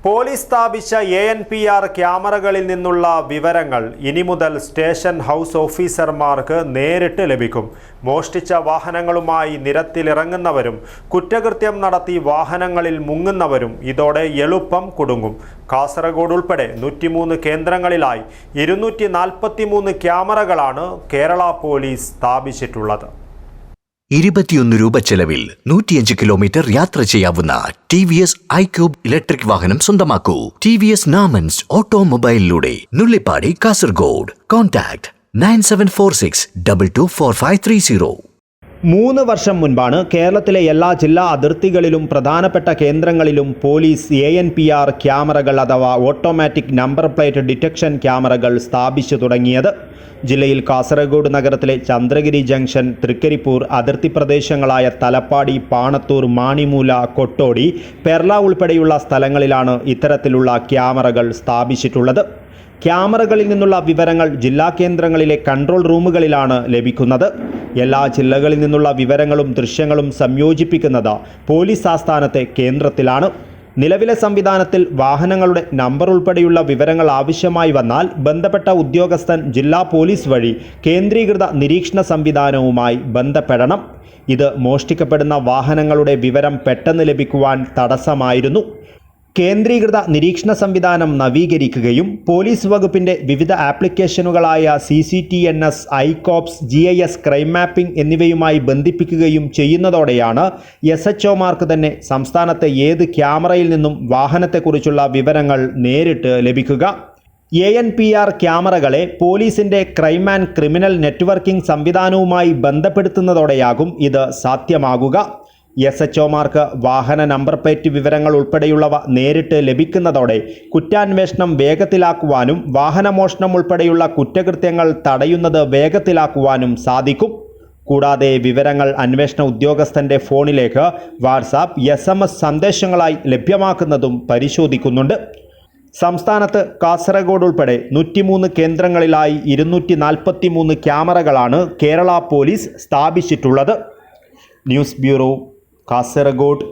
Police സ്ഥാപിച്ച ANPR ക്യാമറകളിൽ നിന്നുള്ള വിവരങ്ങൾ ഇനി മുതൽ സ്റ്റേഷൻ ഹൗസ് ഓഫീസർമാർക്ക് നേരിട്ട് ലഭിക്കും. മോഷ്ടിച്ച വാഹനങ്ങളുമായി നിരത്തിലിറങ്ങുന്നവരും കുറ്റകൃത്യം നടത്തി വാഹനങ്ങളിൽ മുങ്ങുന്നവരും ഇതോടെ എളുപ്പം കുടുങ്ങും. കാസർഗോഡ് ഉൾപ്പെടെ 103 കേന്ദ്രങ്ങളിലായി 243 ക്യാമറകളാണ് കേരള പോലീസ് സ്ഥാപിച്ചിട്ടുള്ളത്. 21 രൂപ ചെലവിൽ 105 കിലോമീറ്റർ യാത്ര ചെയ്യാവുന്ന TVS iQube ഇലക്ട്രിക് വാഹനം സ്വന്തമാക്കൂ. TVS നാമൻസ് ഓട്ടോമൊബൈലിലൂടെ നുള്ളിപ്പാടി കാസർഗോഡ്. കോൺടാക്ട് 9746224530. 3 വർഷം മുൻപാണ് കേരളത്തിലെ എല്ലാ ജില്ലാ അതിർത്തികളിലും പ്രധാനപ്പെട്ട കേന്ദ്രങ്ങളിലും പോലീസ് ANPR ക്യാമറകൾ അഥവാ ഓട്ടോമാറ്റിക് നമ്പർ പ്ലേറ്റ് ഡിറ്റക്ഷൻ ക്യാമറകൾ സ്ഥാപിച്ചു തുടങ്ങിയത്. ജില്ലയിൽ കാസർഗോഡ് നഗരത്തിലെ ചന്ദ്രഗിരി ജംഗ്ഷൻ, തൃക്കരിപ്പൂർ, അതിർത്തി പ്രദേശങ്ങളായ തലപ്പാടി, പാണത്തൂർ, മാണിമൂല, കൊട്ടോടി, പെർള ഉൾപ്പെടെയുള്ള സ്ഥലങ്ങളിലാണ് ഇത്തരത്തിലുള്ള ക്യാമറകൾ സ്ഥാപിച്ചിട്ടുള്ളത്. ക്യാമറകളിൽ നിന്നുള്ള വിവരങ്ങൾ ജില്ലാ കേന്ദ്രങ്ങളിലെ കൺട്രോൾ റൂമുകളിലാണ് ലഭിക്കുന്നത്. എല്ലാ ജില്ലകളിൽ നിന്നുള്ള വിവരങ്ങളും ദൃശ്യങ്ങളും സംയോജിപ്പിക്കുന്നത് പോലീസ് ആസ്ഥാനത്തെ കേന്ദ്രത്തിലാണ്. നിലവിലെ സംവിധാനത്തിൽ വാഹനങ്ങളുടെ നമ്പർ ഉൾപ്പെടെയുള്ള വിവരങ്ങൾ ആവശ്യമായി വന്നാൽ ബന്ധപ്പെട്ട ഉദ്യോഗസ്ഥൻ ജില്ലാ പോലീസ് വഴി കേന്ദ്രീകൃത നിരീക്ഷണ സംവിധാനവുമായി ബന്ധപ്പെടണം. ഇത് മോഷ്ടിക്കപ്പെടുന്ന വാഹനങ്ങളുടെ വിവരം പെട്ടെന്ന് ലഭിക്കുവാൻ തടസ്സമായിരുന്നു. കേന്ദ്രീകൃത നിരീക്ഷണ സംവിധാനം നവീകരിക്കുകയും പോലീസ് വകുപ്പിൻ്റെ വിവിധ ആപ്ലിക്കേഷനുകളായ CCTNS, iCops, GIS, crime mapping എന്നിവയുമായി ബന്ധിപ്പിക്കുകയും ചെയ്യുന്നതോടെയാണ് SHOമാർക്ക് തന്നെ സംസ്ഥാനത്തെ ഏത് ക്യാമറയിൽ നിന്നും വാഹനത്തെക്കുറിച്ചുള്ള വിവരങ്ങൾ നേരിട്ട് ലഭിക്കുക. ANPR ക്യാമറകളെ പോലീസിൻ്റെ ക്രൈം ആൻഡ് ക്രിമിനൽ നെറ്റ്വർക്കിംഗ് സംവിധാനവുമായി ബന്ധപ്പെടുത്തുന്നതോടെയാകും ഇത് സാധ്യമാകുക. SHOമാർക്ക് വാഹന നമ്പർ പ്ലേറ്റ് വിവരങ്ങൾ ഉൾപ്പെടെയുള്ളവ നേരിട്ട് ലഭിക്കുന്നതോടെ കുറ്റാന്വേഷണം വേഗത്തിലാക്കുവാനും വാഹനമോഷണം ഉൾപ്പെടെയുള്ള കുറ്റകൃത്യങ്ങൾ തടയുന്നത് വേഗത്തിലാക്കുവാനും സാധിക്കും. കൂടാതെ വിവരങ്ങൾ അന്വേഷണ ഉദ്യോഗസ്ഥൻ്റെ ഫോണിലേക്ക് വാട്സാപ്പ്, SMS സന്ദേശങ്ങളായി ലഭ്യമാക്കുന്നതും പരിശോധിക്കുന്നുണ്ട്. സംസ്ഥാനത്ത് കാസർഗോഡ് ഉൾപ്പെടെ 103 കേന്ദ്രങ്ങളിലായി 243 ക്യാമറകളാണ് കേരള പോലീസ് സ്ഥാപിച്ചിട്ടുള്ളത്. News bureau, Kasaragod.